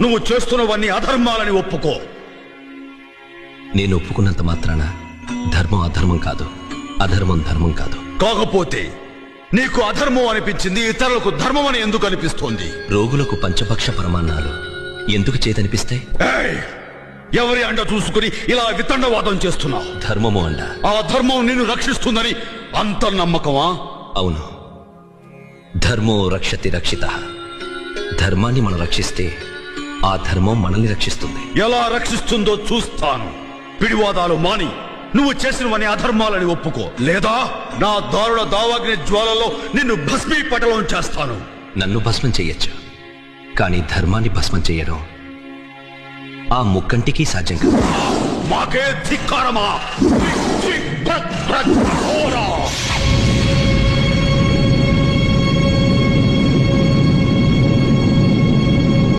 నువ్వు చేస్తున్నవన్నీ అధర్మాలని ఒప్పుకో. నేను ఒప్పుకున్నంత మాత్రాన ధర్మం అధర్మం కాదు, అధర్మం ధర్మం కాదు. కాకపోతే నీకు అధర్మం అనిపించింది, ఇతరులకు ధర్మం అని ఎందుకు అనిపిస్తోంది? రోగులకు పంచభక్ష పరమాన్నాలు ఎందుకు చేతనిపిస్తాయి? ఎవరి అండ చూసుకుని ఇలా వితండవాదం చేస్తున్నావు? ధర్మము అండ. ఆ ధర్మం నిన్ను రక్షిస్తుందని అంత నమ్మకమా? అవును. ధర్మో రక్షతి రక్షిత. ధర్మాన్ని మనం రక్షిస్తే ఆ ధర్మం మనల్ని రక్షిస్తుంది. ఎలా రక్షిస్తుందో చూస్తాను. పిడివాదాలు మాని నువ్వు చేసినవని అధర్మాలని ఒప్పుకో, లేదా నా దారుణ దావాగ్ని జ్వాలలో నిన్ను భస్మీపటలం చేస్తాను. నన్ను భస్మం చెయ్యొచ్చు, కానీ ధర్మాన్ని భస్మం చెయ్యడం ఆ ముక్కంటికి సాధ్యం కాదు. మాకే ధిక్కారమా?